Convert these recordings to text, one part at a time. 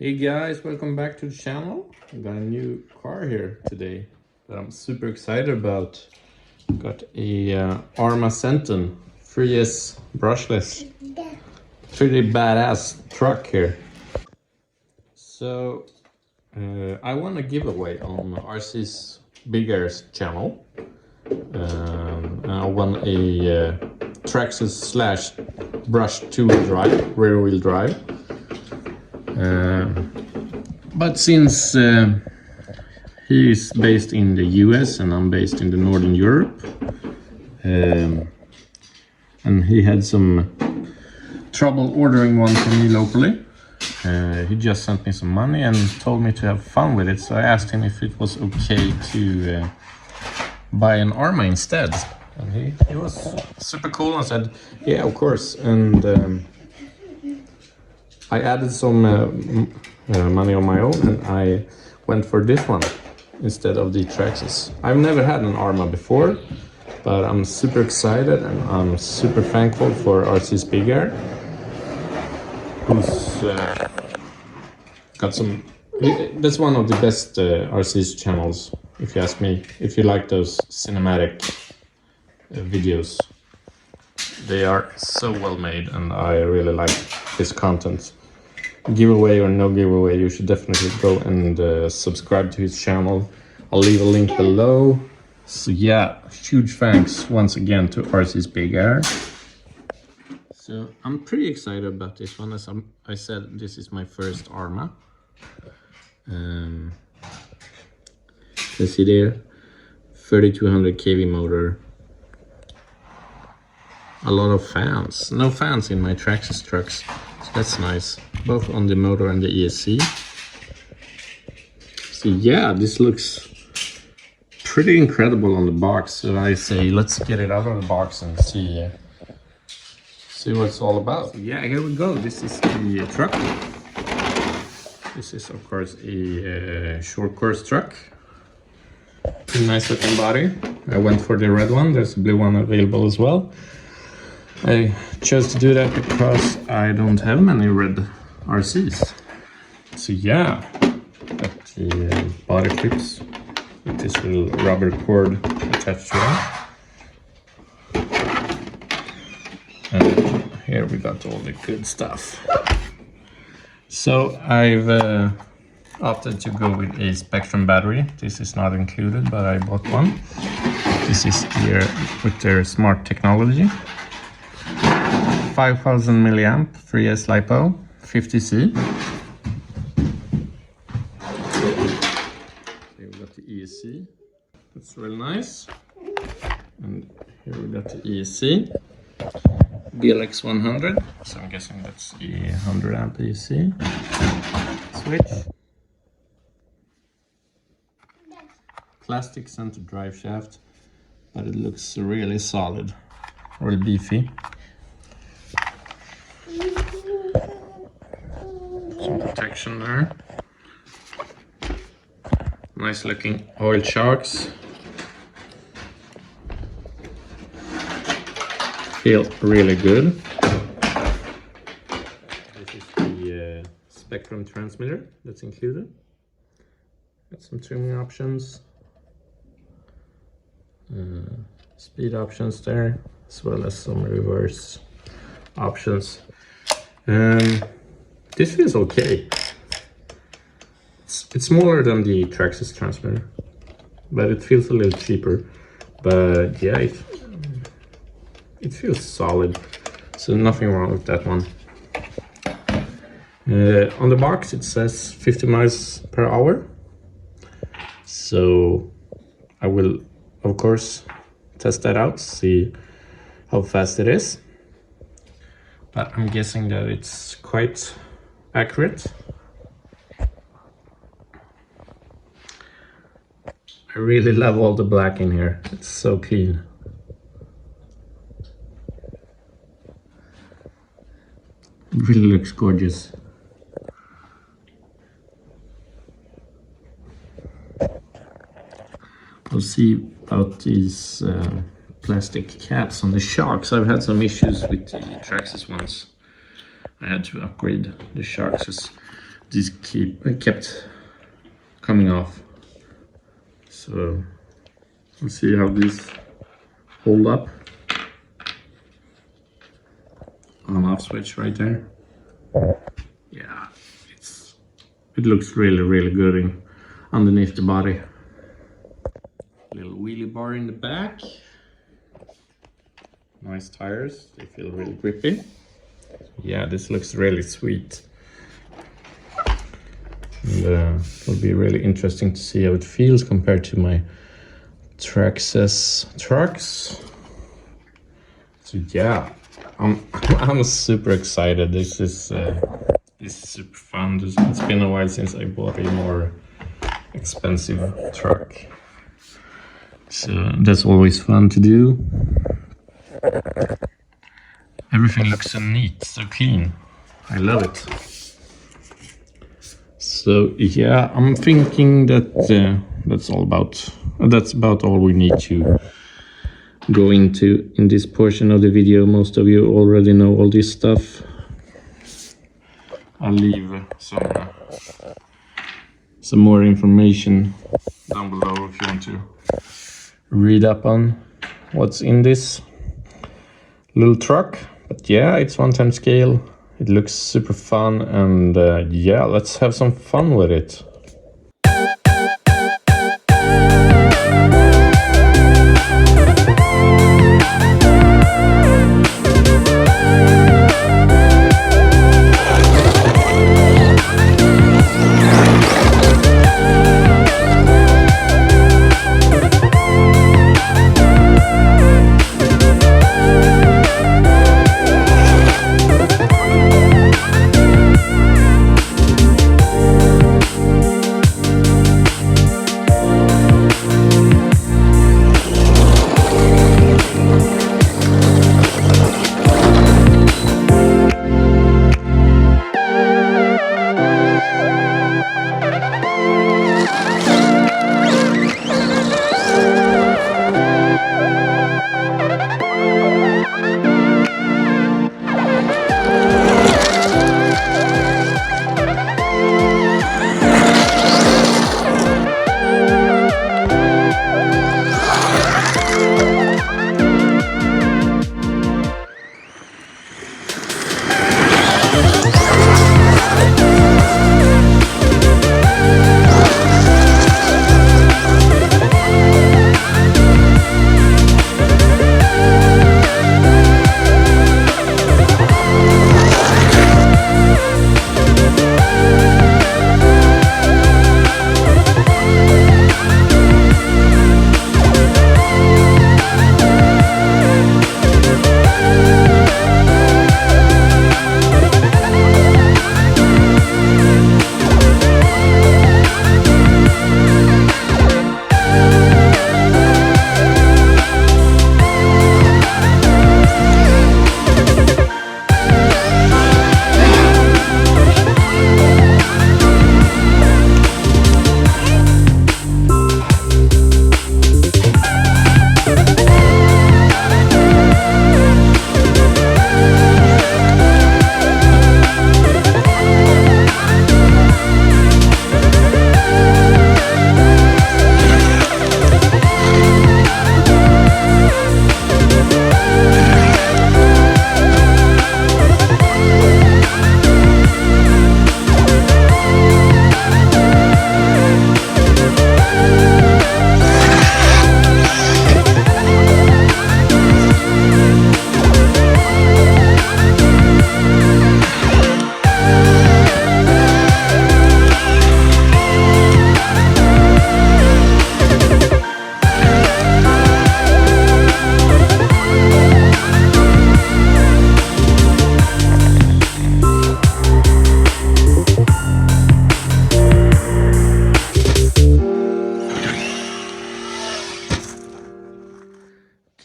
Hey guys, welcome back to the channel. I got a new car here today that I'm super excited about. Got a Arrma Senton 3S brushless. Pretty badass truck here. So I won a giveaway on RC's Big Air's channel. I won a Traxxas slash brush 2-wheel drive, rear wheel drive. But since he is based in the US and I'm based in the Northern Europe, and he had some trouble ordering one for me locally, he just sent me some money and told me to have fun with it. So I asked him if it was okay to buy an Arrma instead, and he was super cool and said, yeah, of course. And I added some money on my own, and I went for this one instead of the Traxxas. I've never had an Arrma before, but I'm super excited and I'm super thankful for RC's Big Air, who's got some. That's one of the best RC's channels, if you ask me. If you like those cinematic videos, they are so well made, and I really like his content. Giveaway or no giveaway, you should definitely go and subscribe to his channel. I'll leave a link below. So yeah, huge thanks once again to RC's Big Air. So I'm pretty excited about this one. As I said, this is my first Arrma. You see there, 3200 kV motor. A lot of fans. No fans in my Traxxas trucks. That's nice, both on the motor and the ESC. So yeah, this looks pretty incredible on the box. So I say, let's get it out of the box and see what it's all about. So yeah, here we go. This is the truck. This is of course a short course truck. Pretty nice looking body. I went for the red one. There's a blue one available as well. I chose to do that because I don't have many red RCs. So yeah, got the body clips with this little rubber cord attached to them. And here we got all the good stuff. So I've opted to go with a Spectrum battery. This is not included, but I bought one. This is with their smart technology. 5000 milliamp 3S LiPo 50C. Here we got the ESC. That's really nice. And here we got the ESC. BLX 100. So I'm guessing that's the 100 amp ESC. Switch. Plastic center drive shaft, but it looks really solid, really beefy. Some protection there. Nice looking oil shocks. Feel really good. This is the Spectrum transmitter that's included. Got some tuning options. Speed options there, as well as some reverse options. This feels okay. It's smaller than the Traxxas transmitter, but it feels a little cheaper. But yeah, it feels solid, so nothing wrong with that one. On the box it says 50 miles per hour, so I will of course test that out, see how fast it is. But I'm guessing that it's quite accurate. I really love all the black in here. It's so clean. It really looks gorgeous. We'll see about these plastic caps on the shocks. I've had some issues with the Traxxas ones. I had to upgrade the shocks. these kept coming off. So let's see how these hold up. On-off switch right there. Yeah, it looks really good underneath the body. Little wheelie bar in the back. Nice tires, they feel really grippy. Yeah, this looks really sweet. And it'll be really interesting to see how it feels compared to my Traxxas trucks. So yeah, I'm super excited. This is super fun. It's been a while since I bought a more expensive truck, so that's always fun to do. Everything looks so neat, so clean. I love it. So yeah, I'm thinking that that's about all we need to go into in this portion of the video. Most of you already know all this stuff. I'll leave some more information down below if you want to read up on what's in this little truck. But yeah, it's 1/10 scale. It looks super fun, and yeah, let's have some fun with it.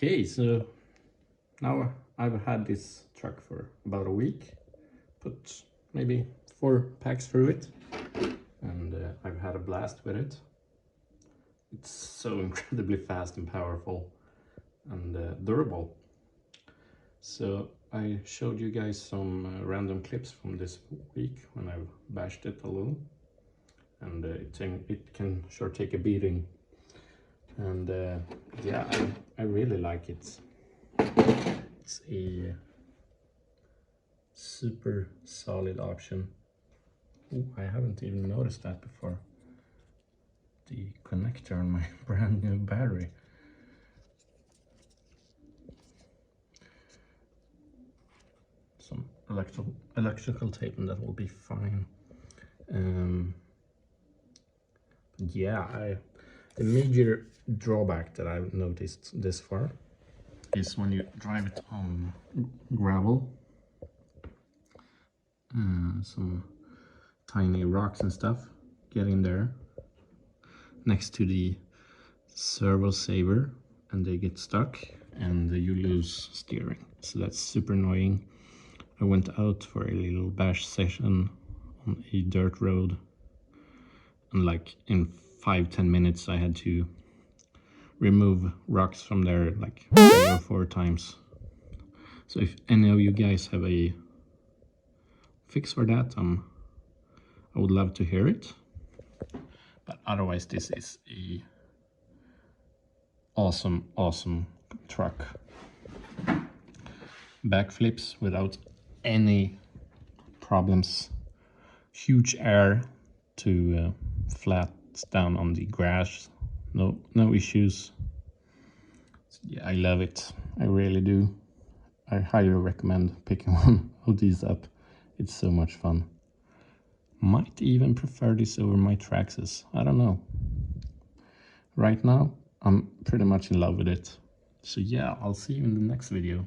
Okay, so now I've had this truck for about a week, put maybe 4 packs through it, and I've had a blast with it. It's so incredibly fast and powerful and durable. So I showed you guys some random clips from this week when I've bashed it a little, and it can sure take a beating. And yeah, I really like it. It's a super solid option. Ooh, I haven't even noticed that before. The connector on my brand new battery. Some electrical tape, and that will be fine. Yeah, the major drawback that I've noticed this far is when you drive it on gravel, some tiny rocks and stuff get in there next to the servo saver, and they get stuck and you lose steering. So that's super annoying. I went out for a little bash session on a dirt road, and like in 5-10 minutes I had to remove rocks from there like 3 or 4 times. So if any of you guys have a fix for that, I would love to hear it. But otherwise, this is a awesome truck. Backflips without any problems. Huge air to flat down on the grass. No issues. Yeah, I love it. I really do. I highly recommend picking one of these up. It's so much fun. Might even prefer this over my Traxxas. I don't know. Right now, I'm pretty much in love with it. So yeah, I'll see you in the next video.